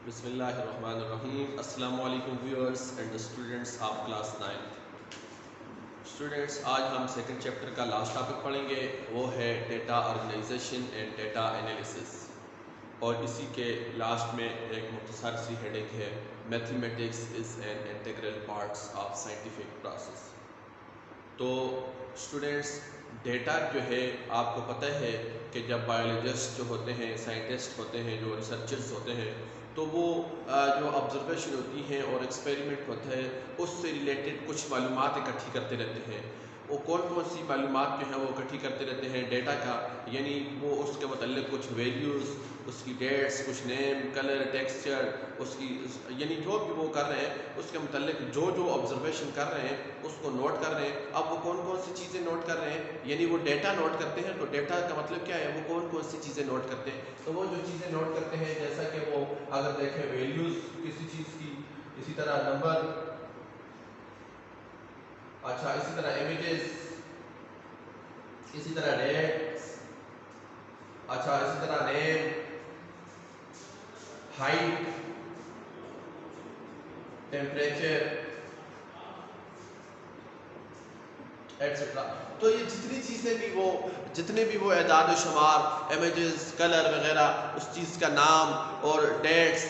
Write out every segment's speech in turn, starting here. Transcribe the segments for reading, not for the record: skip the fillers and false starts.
बिस्मिल्लाहिर्रहमानिर्रहीम। अस्सलामु अलैकुम viewers and students of class 9। Students, आज हम सेकंड चैप्टर का लास्ट टॉपिक पढ़ेंगे, वो है data organisation and data analysis. और इसी के लास्ट में एक मुख्तसर सी हेडिंग है, mathematics is an integral parts of scientific process. तो स्टूडेंट्स, डेटा जो है आपको पता है कि जब बायोलॉजिस्ट जो होते हैं, साइंटिस्ट होते हैं, जो रिसर्चर्स होते हैं, तो वो जो ऑब्जर्वेशन होती हैं और एक्सपेरिमेंट होता है उससे रिलेटेड कुछ मालूमात इकट्ठी करते रहते हैं। वो कौन कौन सी मालूमात जो है वो इकट्ठी करते रहते हैं डेटा का, यानी वो उसके मतलब कुछ वैल्यूज़, उसकी डेट्स, कुछ नेम, कलर, टेक्सचर, उसकी यानी जो भी वो कर रहे हैं उसके मतलब जो जो ऑब्जर्वेशन कर रहे हैं उसको नोट कर रहे हैं। अब वो कौन कौन सी चीज़ें नोट कर रहे हैं, यानी वो डेटा नोट करते हैं। तो डेटा का मतलब क्या है, वो कौन कौन सी चीज़ें नोट करते हैं। तो वो जो चीज़ें नोट करते हैं, जैसा कि वो अगर देखें वैल्यूज़ किसी चीज़ की, इसी तरह नंबर, अच्छा इसी तरह इमेजेस, इसी तरह डेट्स, अच्छा इसी तरह नेम, हाइट, टेम्परेचर एटसेट्रा। तो ये जितने भी वो एदाद शुमार, इमेजेस, कलर वगैरह, उस चीज़ का नाम और डेट्स,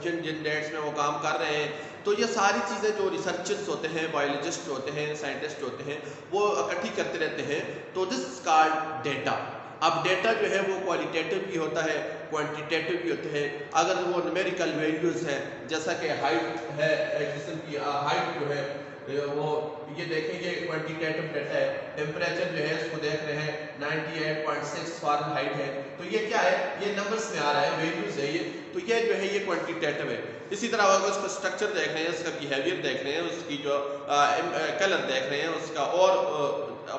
जिन जिन डेट्स में वो काम कर रहे हैं, तो ये सारी चीज़ें जो रिसर्चर्स होते हैं, बायोलॉजिस्ट होते हैं, साइंटिस्ट होते हैं, वो इकट्ठी करते रहते हैं। तो दिस इज कॉल्ड डेटा। अब डेटा जो है वो क्वालिटेटिव भी होता है, क्वांटिटेटिव भी होता है। अगर वो न्यूमेरिकल वैल्यूज़ हैं, जैसा कि हाइट है, जिस्म की हाइट जो है वो ये देखेंगे क्वांटिटेटिव डेटा है। टेम्परेचर जो है इसको देख रहे हैं 98.6 फ़ारेनहाइट है, तो ये क्या है, ये नंबर्स में आ रहा है, वैल्यूज है ये, तो ये जो है ये क्वांटिटेटिव है। इसी तरह अगर उसका स्ट्रक्चर देख रहे हैं, उसका बिहेवियर देख रहे हैं, उसकी जो कलर देख रहे हैं, उसका और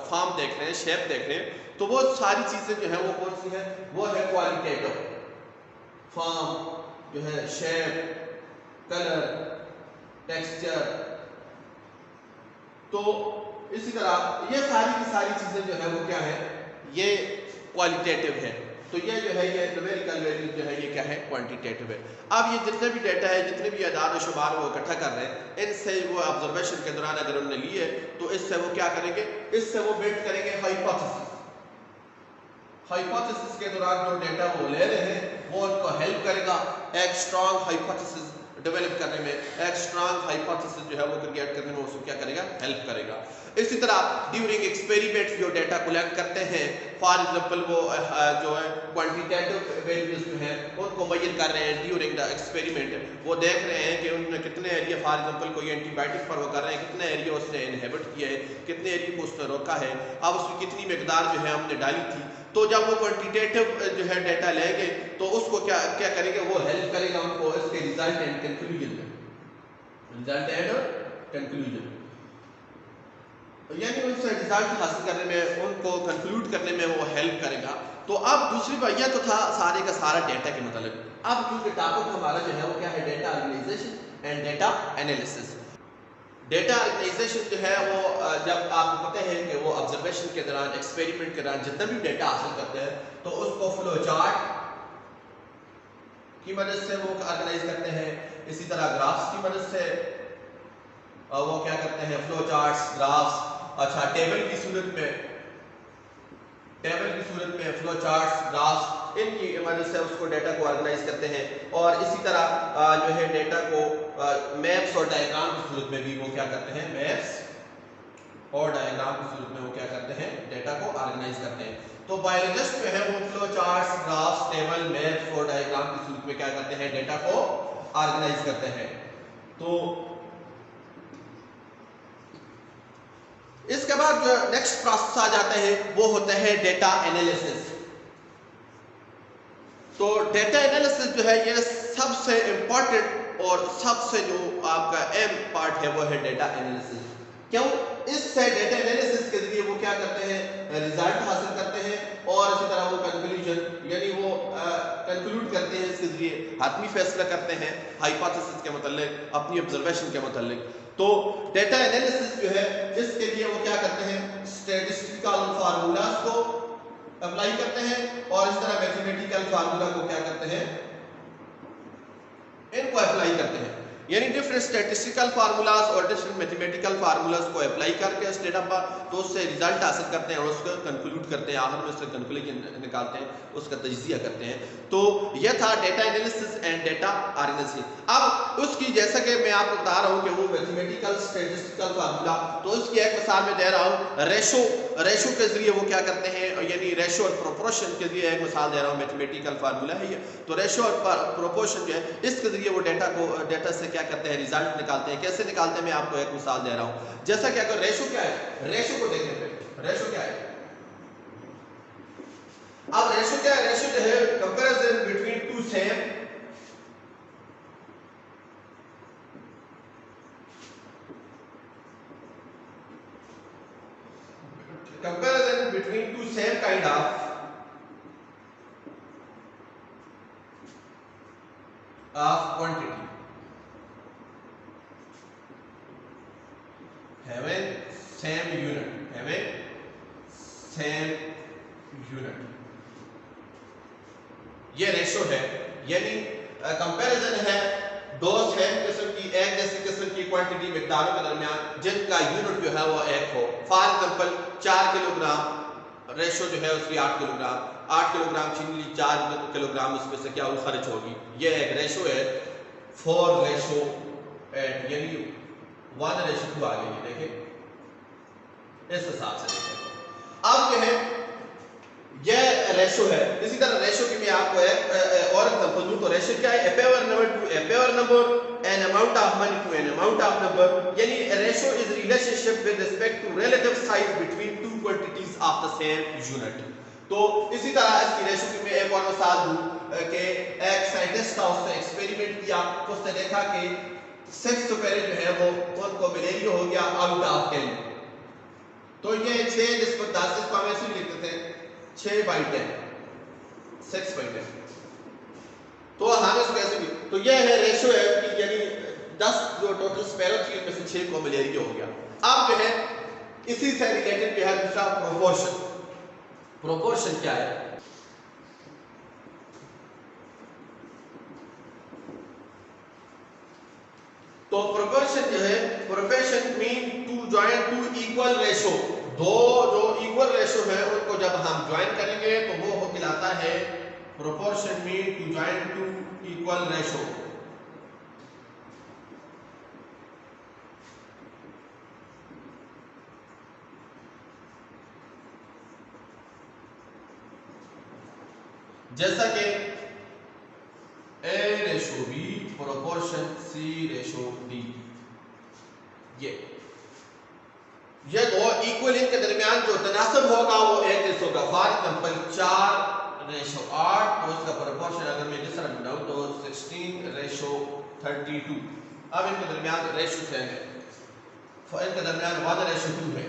फॉर्म देख रहे हैं, शेप देख रहे हैं, तो वो सारी चीज़ें जो है वो कौन सी है, वो है क्वालिटेटिव। फॉर्म जो है, शेप, कलर, टेक्सचर, तो इसी तरह ये सारी की सारी चीज़ें जो है वो क्या है, ये क्वालिटेटिव है। तो ये जो है ये न्यूमेरिकल वैल्यू जो है ये क्या है, क्वांटिटेटिव है। अब ये जितने भी डेटा है, जितने भी अदाद और शुमार वो इकट्ठा कर रहे हैं, इनसे वो ऑब्जर्वेशन के दौरान अगर उन्होंने लिए तो इससे वो क्या करेंगे, इससे वो बिल्ड करेंगे हाइपोथेसिस। हाइपोथेसिस के दौरान जो डेटा वो ले रहे हैं वो उनको हेल्प करेगा एक स्ट्रॉन्ग हाइपोथेसिस डेवलप करने में, एक स्ट्रॉन्ग हाइपोथेसिस जो है वो क्रिएट करने में उसको क्या करेगा, हेल्प करेगा। इसी तरह ड्यूरिंग एक्सपेरिमेंट जो डेटा कलेक्ट करते हैं, फॉर एग्जांपल वो जो है क्वांटिटेटिव वैल्यूज जो है उनको मेजर कर रहे हैं ड्यूरिंग द एक्सपेरिमेंट। वो देख रहे हैं कि उन्होंने कितने एरिया, फॉर एग्जांपल कोई एंटीबायोटिक पर वो कर रहे हैं, कितने एरिया उसने इनहेबिट किया है, कितने एरिया को उसने रोका है, अब उसकी कितनी मकदार जो है हमने डाली थी। तो जब वो क्वांटिटेटिव जो है डेटा लेंगे तो उसको क्या क्या करेंगे, वो हेल्प करेगा उनको इसके रिजल्ट एंड कंक्लूजन में, रिजल्ट एंड कंक्लूजन, यानी उनसे रिजल्ट हासिल करने में, उनको कंक्लूड करने में वो हेल्प करेगा। तो अब दूसरी भैया तो था सारे का सारा डेटा के मतलब। अब क्योंकि टॉपिक हमारा जो है वो क्या है, data organisation and data analysis. Data organisation जो है वो जब आपको पता है कि वो ऑब्जर्वेशन के दौरान, एक्सपेरिमेंट के दौरान जितना भी डेटा हासिल करते हैं तो उसको फ्लो चार्ट की मदद से वो ऑर्गेनाइज करते हैं। इसी तरह ग्राफ्स की मदद से वो क्या करते हैं, फ्लो चार्ट्स, ग्राफ्स, अच्छा टेबल की सूरत में, फ्लो चार्ट्स, ग्राफ्स, इनकी मदद से उसको डेटा को ऑर्गेनाइज करते हैं। और इसी तरह जो है डेटा को मैप्स और डायग्राम की सूरत में भी वो क्या करते हैं, मैप्स और डायग्राम की सूरत में वो क्या करते हैं, डेटा को ऑर्गेनाइज करते हैं। तो बायोलॉजिस्ट जो है वो flow charts, graphs, table, maps और डायग्राम की सूरत में क्या करते हैं, डेटा को ऑर्गेनाइज करते हैं। तो इसके बाद जो नेक्स्ट प्रोसेस आ जाता है वो होता है डेटा एनालिसिस। तो डेटा एनालिसिस जो है ये सबसे इंपॉर्टेंट और सबसे जो आपका अहम पार्ट है वो है डेटा एनालिसिस। क्यों? इससे डेटा एनालिसिस के जरिए वो क्या करते हैं, रिजल्ट हासिल करते हैं, और इसी तरह वो कंक्लूजन यानी वो कंक्लूड करते हैं, इसके जरिए हातमी फैसला करते हैं हाइपोथेसिस के मतलब, अपनी ऑब्जर्वेशन के मतलब। तो डेटा एनालिसिस जो है इसके लिए वो क्या करते हैं, स्टैटिस्टिकल फार्मूलाज को अप्लाई करते हैं और इस तरह मैथमेटिकल फार्मूला को क्या करते हैं, इनको अप्लाई करते हैं, यानी डिफरेंट स्टैटिस्टिकल फार्मूलाज और डिफरेंट मैथमेटिकल फार्मूलाज को अप्लाई करके स्टेट ऑफ तो उससे रिजल्ट हासिल करते हैं और उसको कंक्लूड करते हैं, आखिर में उससे कंक्लूजन निकालते हैं, उसका तजिया करते हैं। तो यह था data analysis and data organisation. अब उसकी जैसा कि मैं आपको बता रहा हूँ कि वो मैथमेटिकल स्टैटिस्टिकल फार्मूला, तो उसकी एक मिसाल में दे रहा हूँ रेशो के जरिए वो क्या करते हैं, यानी रेशो और प्रोपोर्शन के लिए एक मिसाल दे रहा हूँ, मैथमेटिकल फार्मूला है ये। तो रेशो और प्रोपोर्शन जो है इसके जरिए वो डेटा से क्या करते हैं, रिजल्ट निकालते हैं। कैसे निकालते हैं मैं आपको एक मिसाल दे रहा हूं। जैसा कि अगर रेशो क्या है, रेशो को देखें पे रेशो क्या है। अब रेशो क्या है, रेशो जो है comparison between two same kind of quantity having same unit, ये रेशो है, यानी कंपैरिजन है दो सेम किस्म की, एक जैसी किस्म की क्वांटिटी मिकदारों के दरमियान जिनका यूनिट जो है वो एक हो। फॉर एग्जांपल 4 किलोग्राम रेशो जो है उसकी 8 किलोग्राम चीनी 4 किलोग्राम उसमें से क्या वो खर्च होगी, ये एक रेशो है 4 रेशो 8, यानी 1 रेशो 2 आ गई, देखें इस हिसाब से देखें। अब जो है ये रेशो है। इसी तरह रेशो की मैं आपको एक और एग्जांपल दूं, तो रेशो क्या है, a pair number to a pair number, an amount of money to an amount of number, यानी ratio is relationship with respect to relative size between two quantities of the same unit. तो इसी तरह इसकी ratio की मैं एक और मिसाल दूं कि एक साइंटिस्ट था, उसने एक्सपेरिमेंट किया, तो उसने देखा कि 6 सुपेरे जो है वो उनको मलेरिया हो गया आउट ऑफ 10। तो ये 6 निस्बत 10, इसको हम ऐसे लिखते थे 6/10, 6/10। तो हम इसको ऐसे भी, तो ये है रेशो है कि यानी 10 जो टोटल स्पैरो थी उनमें से 6 को मलेरिया हो गया। अब जो है इसी से रिलेटेड जो है दूसरा प्रोपोर्शन क्या है, तो प्रोपोर्शन जो है, proportion mean to join two equal ratio, दो जो इक्वल रेशो है उनको जब हम ज्वाइन करेंगे तो वो कहलाता है proportion mean to join two equal ratio. जैसा कि A ratio B proportion C ratio D, ये दो इक्वल इनके दरमियान जो तनासब होगा वो एक जैसा होगा। फॉर एग्जांपल 4:8, तो इसका प्रोपोर्शन अगर मैं जिस तरह बनाऊं तो 16:32। अब इनके दरमियान रेशो है, इनके दरमियान 1:2 है,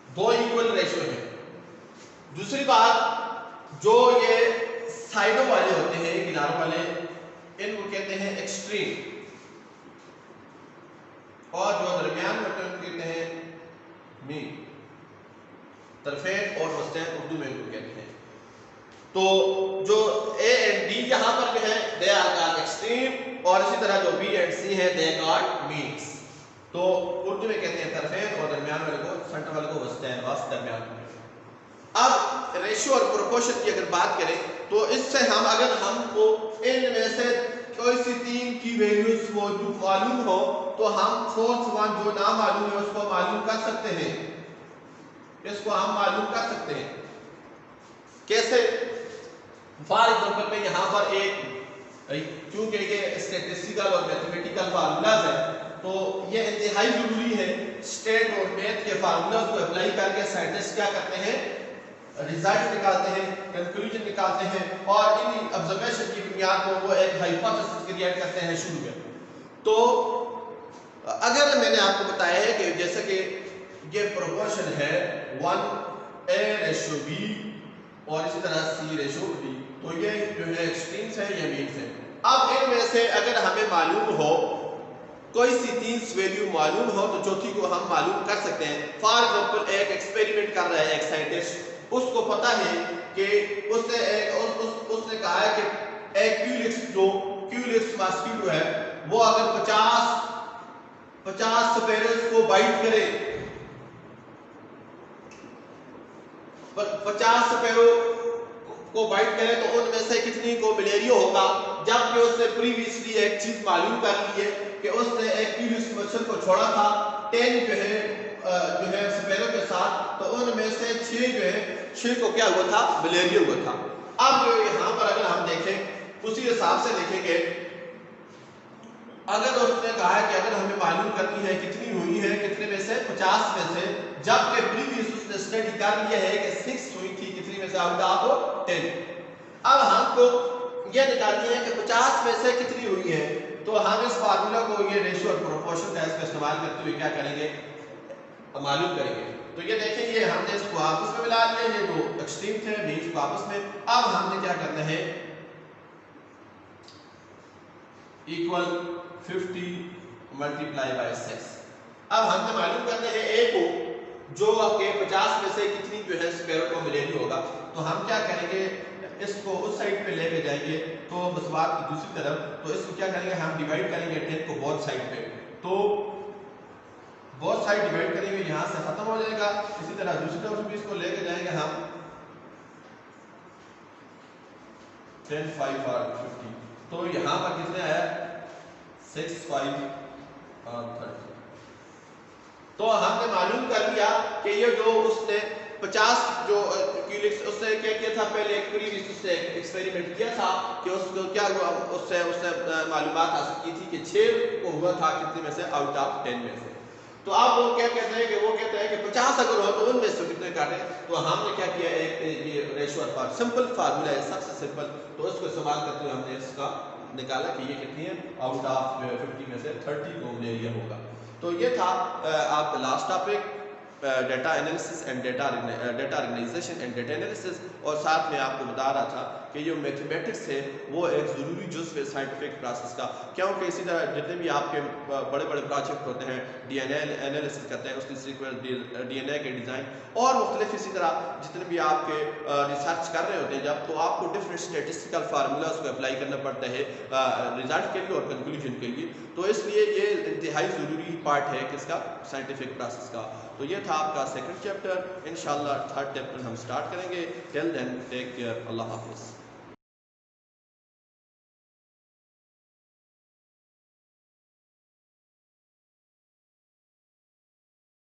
दो इक्वल रेशो है। दूसरी बात, जो ये साइडों वाले होते हैं, किनारों वाले, इनको कहते हैं एक्सट्रीम, और जो दरमियान में होते हैं उनको कहते हैं मीन, तरफेन और वस्तें उर्दू में इनको कहते हैं। तो जो A एंड D यहाँ पर जो है दे आर कॉल्ड एक्सट्रीम, और इसी तरह जो B एंड C है दे कॉल्ड मीन्स। तो उर्दू में कहते हैं तरफेन और दरमियान वाले को, सेंटर वाले को वस्तें, वस्त दरमियान में। अब रेशियो और प्रोपोर्शन की अगर बात करें तो इससे हम अगर हमको इनमें से कोई सी 3 की वैल्यूज मौजूद मालूम हो तो हम फोर्थ वन जो ना मालूम है उसको मालूम कर सकते हैं, इसको हम मालूम कर सकते हैं। कैसे? फॉर एग्जांपल में यहाँ पर एक, क्योंकि ये स्टैटिस्टिकल और मैथमेटिकल फार्मूलाज है तो ये इंतहाई जरूरी है। स्टेट और मैथ के फार्मूलाज को अप्लाई करके साइंटिस्ट क्या करते हैं, रिजल्ट निकालते हैं, कंक्लूजन निकालते हैं, और इन ऑब्जर्वेशन की बुनियाद पर वो एक हाइपोथेसिस क्रिएट करते हैं शुरू में। तो अगर मैंने आपको बताया है कि जैसे कि ये प्रोपोर्शन है 1:B और इसी तरह C:D, तो ये जो है एक्सट्रीम्स है, ये मीन्स है। अब इनमें से अगर हमें मालूम हो, कोई सी 3 वैल्यू मालूम हो तो चौथी को हम मालूम कर सकते हैं। फॉर एग्जांपल एक एक्सपेरिमेंट कर रहा है एक साइंटिस्ट, उसको पता है कि उसने कहा है कि एक क्यूलिक्स मॉस्किटो है वो अगर 50 स्पैरोज को बाइट करे, 50 स्पैरो को बाइट करे तो उनमें से कितनी को मलेरिया होगा, जबकि उसने प्रीवियसली एक चीज मालूम कर ली है कि उसने एक क्यूलिक्स मच्छर को छोड़ा था 10 जो है स्पैरो के साथ, तो उनमें से 6 को क्या हुआ था, मलेरिया हुआ था। अब जो यहाँ पर अगर हम देखें उसी हिसाब से देखेंगे, अगर उसने कहा है कि अगर हमें मालूम करनी है कितनी हुई है, कितने में से 50 में से, जबकि प्रीवियस उसने स्टडी कर लिया है कि 6 हुई थी, कितनी में से आउट ऑफ 10। अब हमको ये निकालनी है कि 50 में से कितनी हुई है, तो हम इस फार्मूला को ये रेशियो और प्रोपोर्शन का इसका इस्तेमाल करते हुए क्या करेंगे, मालूम करेंगे। तो ये देखिए ये हमने इसको आपस में मिला लिया, ये दो एक्सट्रीम थे बीच को आपस में। अब हमने क्या करना है, इक्वल 50 मल्टीप्लाई बाय 6। अब हमने मालूम करना है ए को, जो आपके 50 में से कितनी जो है स्क्वायर को मलेरिया होगा। तो हम क्या करेंगे, इसको उस साइड पे लेके जाएंगे तो मसवाक की दूसरी तरफ, तो इसको क्या करेंगे, हम डिवाइड करेंगे 10 को बोथ साइड पे, तो बोथ साइड डिवाइड करेंगे, यहां से खत्म हो जाएगा। इसी तरह दूसरी तरफ भी इसको लेके जाएंगे हम 10 5 और 50, तो यहां पर कितने आया 6 5 और 30। तो हमने मालूम कर लिया कि ये जो उसने 50 जो क्यूलिक्स उसने क्या किया था, पहले एक प्रीवियस उसने एक्सपेरिमेंट किया था कि उसको क्या हुआ, उससे मालूमात हासिल की थी कि 6 को हुआ था कितने में से, आउट ऑफ 10 में से। तो अब वो क्या कहते हैं कि 50 अगर हो तो उनमें से कितने काटे, तो हमने क्या किया, एक ये रेशियो और सिंपल फार्मूला है, सबसे सिंपल, तो उसको इस्तेमाल करते हुए हमने इसका निकाला कि ये कितनी है, आउट ऑफ 50 में से 30 को मलेरिया होगा। तो ये था आपका last topic, data analysis and data organisation and data analysis, और साथ में आपको बता रहा था कि जो मैथमेटिक्स है वो एक ज़रूरी जुज़्व है साइंटिफिक प्रोसेस का, क्योंकि इसी तरह जितने भी आपके बड़े बड़े प्रोजेक्ट होते हैं, डीएनए एनालिसिस करते हैं, उसकी सीक्वेंस डीएनए के डिज़ाइन और मुख्तलिफ, इसी तरह जितने भी आपके रिसर्च कर रहे होते हैं जब, तो आपको डिफरेंट स्टेटिस्टिकल फार्मूलाज को अप्लाई करना पड़ता है रिजल्ट के लिए और कंक्लूजन के लिए। तो इसलिए ये इंतहाई ज़रूरी पार्ट है किसका, साइंटिफिक प्रोसेस का। तो ये था आपका सेकंड चैप्टर, इंशाल्लाह थर्ड चैप्टर हम स्टार्ट करेंगे। टिल देन टेक केयर, अल्लाह हाफिज़।